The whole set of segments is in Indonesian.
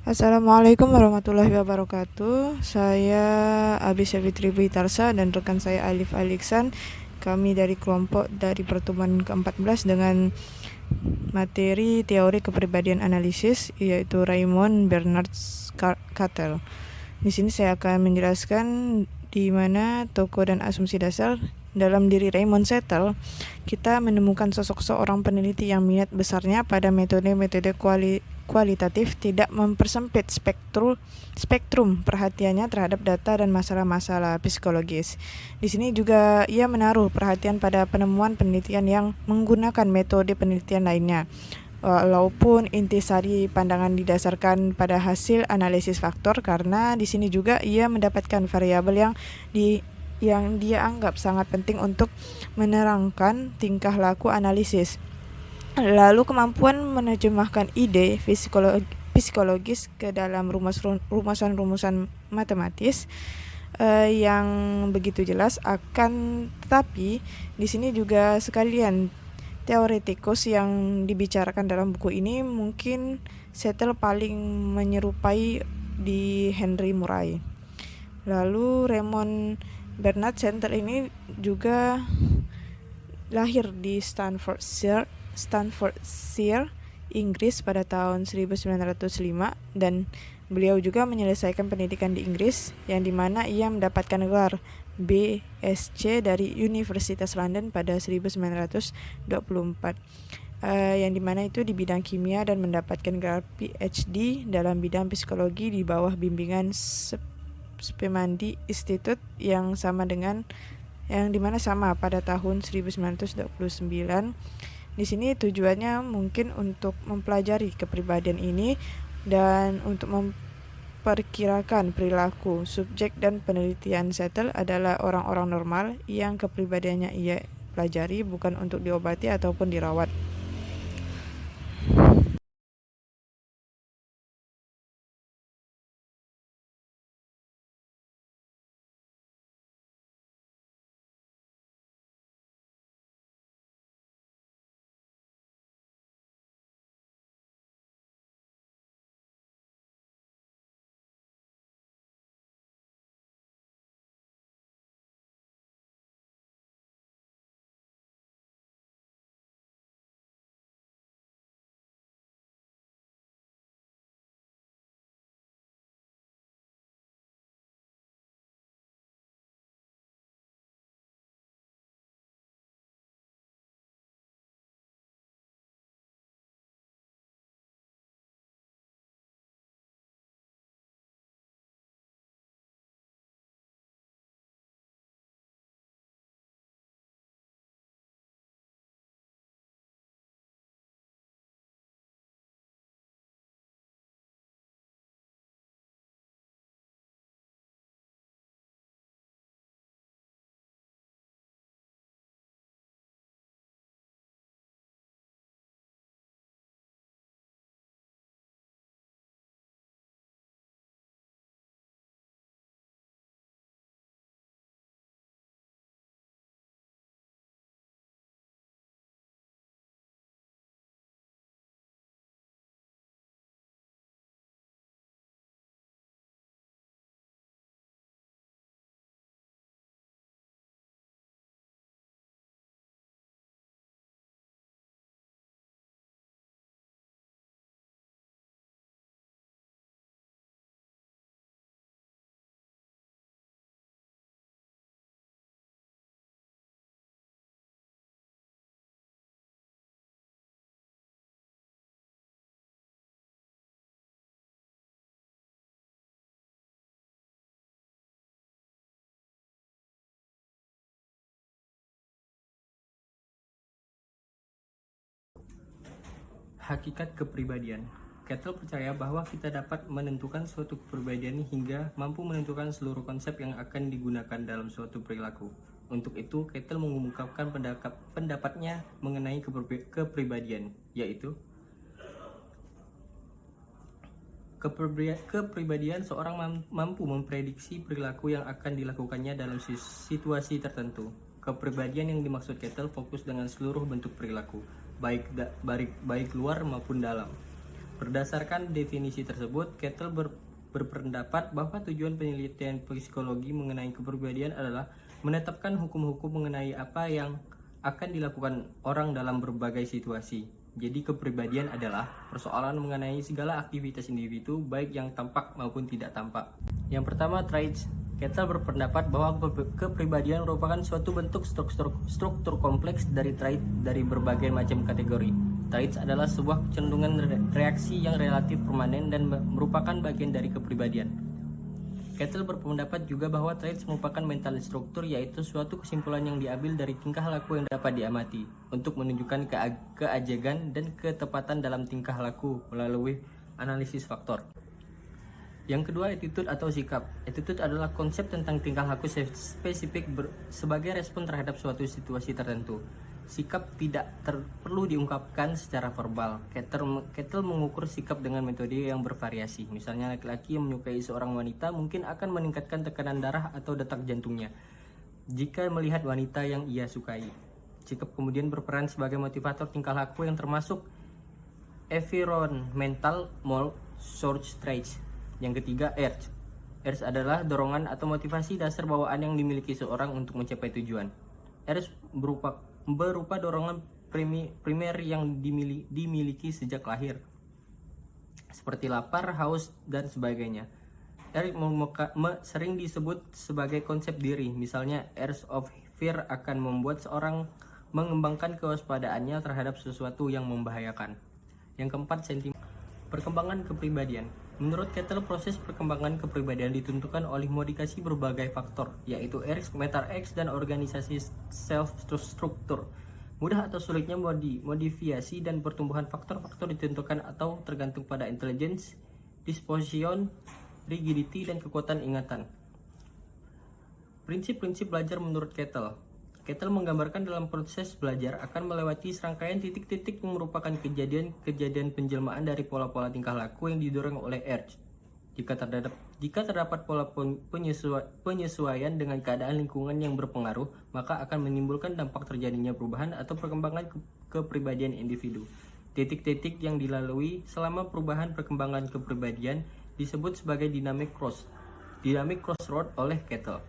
Assalamualaikum warahmatullahi wabarakatuh. Saya Abi Savitri Bitarsa dan rekan saya Alif Aliksan. Kami dari kelompok dari pertemuan ke-14 dengan materi teori kepribadian analisis, yaitu Raymond Bernard Cattell. Di sini saya akan menjelaskan di mana tokoh dan asumsi dasar dalam diri Raymond Cattell. Kita menemukan sosok seorang peneliti yang minat besarnya pada metode-metode kualitatif, tidak mempersempit spektrum perhatiannya terhadap data dan masalah-masalah psikologis. Di sini juga ia menaruh perhatian pada penemuan penelitian yang menggunakan metode penelitian lainnya. Walaupun intisari pandangan didasarkan pada hasil analisis faktor, karena di sini juga ia mendapatkan variabel yang dia anggap sangat penting untuk menerangkan tingkah laku analisis. Lalu kemampuan menerjemahkan ide psikologis ke dalam rumusan-rumusan matematis yang begitu jelas. Akan tetapi di sini juga sekalian teoretikus yang dibicarakan dalam buku ini mungkin Cattell paling menyerupai di Henry Murray. Lalu Raymond Bernard Cattell ini juga lahir di Staffordshire, Inggris pada tahun 1905, dan beliau juga menyelesaikan pendidikan di Inggris, yang dimana ia mendapatkan gelar BSc dari Universitas London pada 1924, yang dimana itu di bidang kimia, dan mendapatkan gelar PhD dalam bidang psikologi di bawah bimbingan Spemandi Institute yang dimana sama pada tahun 1929. Di sini tujuannya mungkin untuk mempelajari kepribadian ini dan untuk memperkirakan perilaku subjek, dan penelitian Cattell adalah orang-orang normal yang kepribadiannya ia pelajari, bukan untuk diobati ataupun dirawat. Hakikat kepribadian. Cattell percaya bahwa kita dapat menentukan suatu kepribadian hingga mampu menentukan seluruh konsep yang akan digunakan dalam suatu perilaku. Untuk itu, Cattell mengungkapkan pendapatnya mengenai kepribadian, yaitu kepribadian seorang mampu memprediksi perilaku yang akan dilakukannya dalam situasi tertentu. Kepribadian yang dimaksud Cattell fokus dengan seluruh bentuk perilaku, baik luar maupun dalam. Berdasarkan definisi tersebut, Kettle berpendapat bahwa tujuan penelitian psikologi mengenai kepribadian adalah menetapkan hukum-hukum mengenai apa yang akan dilakukan orang dalam berbagai situasi. Jadi kepribadian adalah persoalan mengenai segala aktivitas individu, baik yang tampak maupun tidak tampak. Yang pertama, traits. Kettle berpendapat bahwa kepribadian merupakan suatu bentuk struktur kompleks dari trait dari berbagai macam kategori. Traits adalah sebuah kecenderungan reaksi yang relatif permanen dan merupakan bagian dari kepribadian. Kettle berpendapat juga bahwa traits merupakan mental struktur, yaitu suatu kesimpulan yang diambil dari tingkah laku yang dapat diamati untuk menunjukkan keajegan dan ketepatan dalam tingkah laku melalui analisis faktor. Yang kedua, attitude atau sikap. Attitude adalah konsep tentang tingkah laku spesifik sebagai respon terhadap suatu situasi tertentu. Sikap tidak perlu diungkapkan secara verbal. Kettle mengukur sikap dengan metode yang bervariasi. Misalnya, laki-laki yang menyukai seorang wanita mungkin akan meningkatkan tekanan darah atau detak jantungnya jika melihat wanita yang ia sukai. Sikap kemudian berperan sebagai motivator tingkah laku yang termasuk environmental mold source traits. Yang ketiga, urge. Urge adalah dorongan atau motivasi dasar bawaan yang dimiliki seorang untuk mencapai tujuan. Urge berupa dorongan primer yang dimiliki sejak lahir, seperti lapar, haus, dan sebagainya. Urge sering disebut sebagai konsep diri. Misalnya, urge of fear akan membuat seorang mengembangkan kewaspadaannya terhadap sesuatu yang membahayakan. Yang keempat, sentimen. Perkembangan kepribadian. Menurut Kettle, proses perkembangan kepribadian ditentukan oleh modifikasi berbagai faktor, yaitu urge, meta-urge, dan organisasi self-struktur. Mudah atau sulitnya modifikasi dan pertumbuhan faktor-faktor ditentukan atau tergantung pada intelligence, disposition, rigidity, dan kekuatan ingatan. Prinsip-prinsip belajar menurut Kettle. Kettle menggambarkan dalam proses belajar akan melewati serangkaian titik-titik yang merupakan kejadian penjelmaan dari pola-pola tingkah laku yang didorong oleh urge. Jika terdapat pola penyesuaian dengan keadaan lingkungan yang berpengaruh, maka akan menimbulkan dampak terjadinya perubahan atau perkembangan kepribadian individu. Titik-titik yang dilalui selama perubahan perkembangan kepribadian disebut sebagai dynamic crossroad oleh Kettle.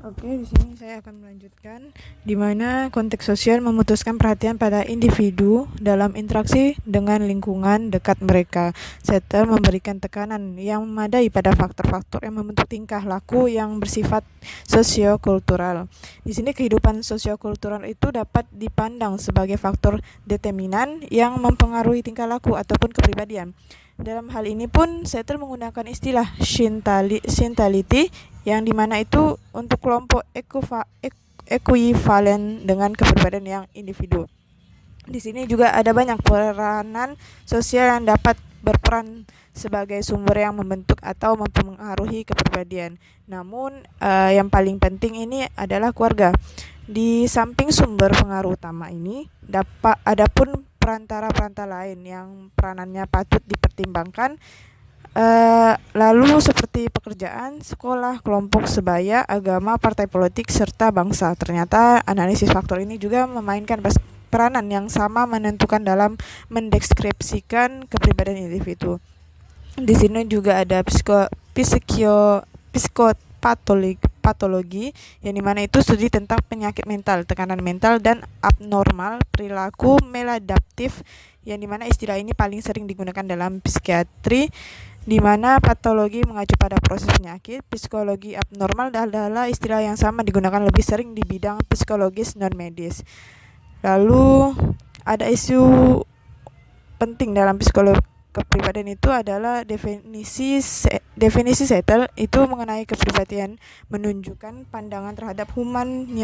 Oke, di sini saya akan melanjutkan di mana konteks sosial memutuskan perhatian pada individu dalam interaksi dengan lingkungan dekat mereka, serta memberikan tekanan yang memadai pada faktor-faktor yang membentuk tingkah laku yang bersifat sosiokultural. Di sini kehidupan sosiokultural itu dapat dipandang sebagai faktor determinan yang mempengaruhi tingkah laku ataupun kepribadian. Dalam hal ini pun Settle menggunakan istilah shintality yang dimana itu untuk kelompok ekuivalen dengan kepribadian yang individu. Di sini juga ada banyak peranan sosial yang dapat berperan sebagai sumber yang membentuk atau mempengaruhi kepribadian. Namun yang paling penting ini adalah keluarga. Di samping sumber pengaruh utama ini, adapun perantara-perantara lain yang peranannya patut dipertimbangkan, lalu seperti pekerjaan, sekolah, kelompok sebaya, agama, partai politik, serta bangsa. Ternyata analisis faktor ini juga memainkan peranan yang sama menentukan dalam mendeskripsikan kepribadian individu. Di sini juga ada psikopatologi yang dimana itu studi tentang penyakit mental, tekanan mental, dan abnormal perilaku maladaptif, yang dimana istilah ini paling sering digunakan dalam psikiatri, di mana patologi mengacu pada proses penyakit. Psikologi abnormal adalah istilah yang sama digunakan lebih sering di bidang psikologis non-medis. Lalu ada isu penting dalam psikologi kepribadian itu adalah definisi Settle itu mengenai kepribadian menunjukkan pandangan terhadap human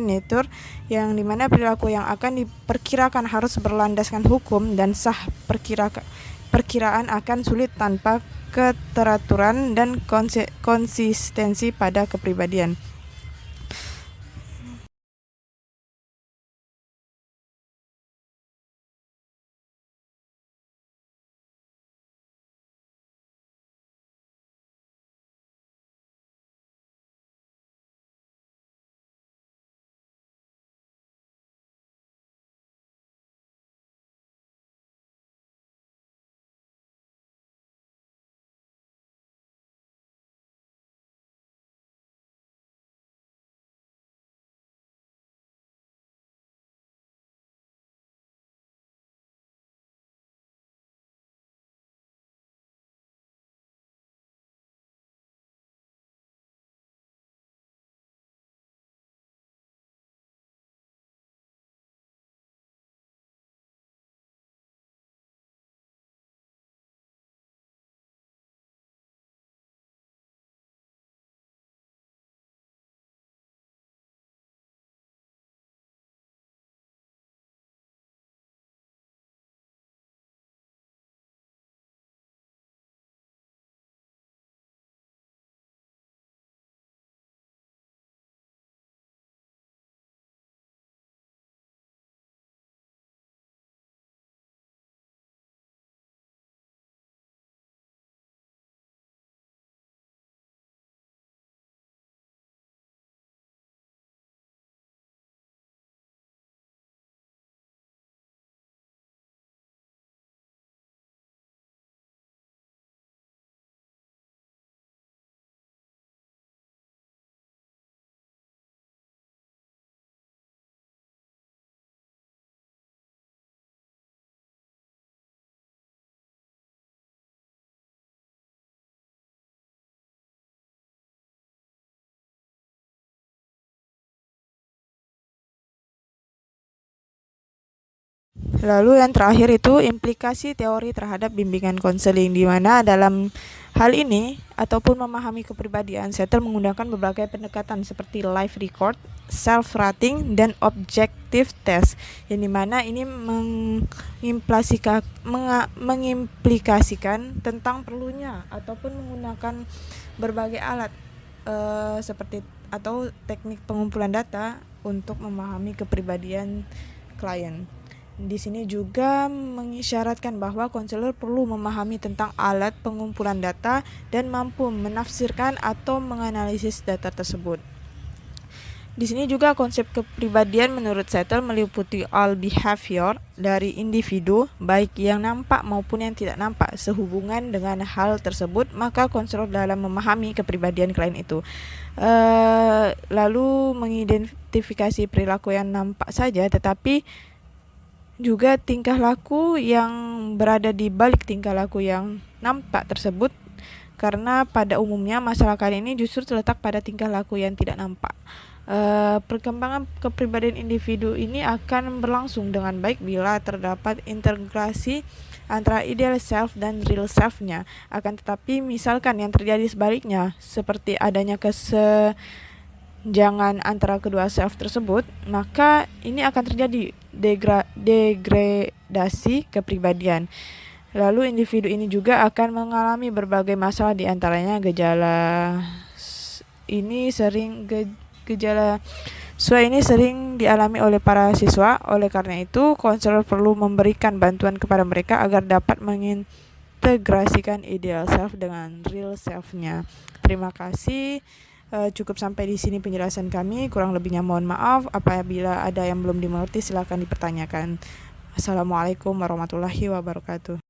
nature, yang dimana perilaku yang akan diperkirakan harus berlandaskan hukum dan sah. Perkiraan akan sulit tanpa keteraturan dan konsistensi pada kepribadian. Lalu yang terakhir itu implikasi teori terhadap bimbingan konseling, di mana dalam hal ini ataupun memahami kepribadian, Settle menggunakan berbagai pendekatan seperti live record, self-rating, dan objective test, yang dimana ini mengimplikasikan tentang perlunya ataupun menggunakan berbagai alat seperti atau teknik pengumpulan data untuk memahami kepribadian klien. Di sini juga mengisyaratkan bahwa konselor perlu memahami tentang alat pengumpulan data dan mampu menafsirkan atau menganalisis data tersebut. Di sini juga konsep kepribadian menurut Settle meliputi all behavior dari individu, baik yang nampak maupun yang tidak nampak, sehubungan dengan hal tersebut, maka konselor dalam memahami kepribadian klien itu. Lalu mengidentifikasi perilaku yang nampak saja, tetapi juga tingkah laku yang berada di balik tingkah laku yang nampak tersebut, karena pada umumnya masalah kali ini justru terletak pada tingkah laku yang tidak nampak. Perkembangan kepribadian individu ini akan berlangsung dengan baik bila terdapat integrasi antara ideal self dan real self-nya. Akan tetapi misalkan yang terjadi sebaliknya, seperti adanya kesenjangan antara kedua self tersebut, maka ini akan terjadi degradasi kepribadian. Lalu individu ini juga akan mengalami berbagai masalah, di antaranya gejala ini sering dialami oleh para siswa. Oleh karena itu, konselor perlu memberikan bantuan kepada mereka agar dapat mengintegrasikan ideal self dengan real self-nya. Terima kasih. Cukup sampai di sini penjelasan kami. Kurang lebihnya mohon maaf. Apabila ada yang belum dimengerti, silakan dipertanyakan. Assalamualaikum warahmatullahi wabarakatuh.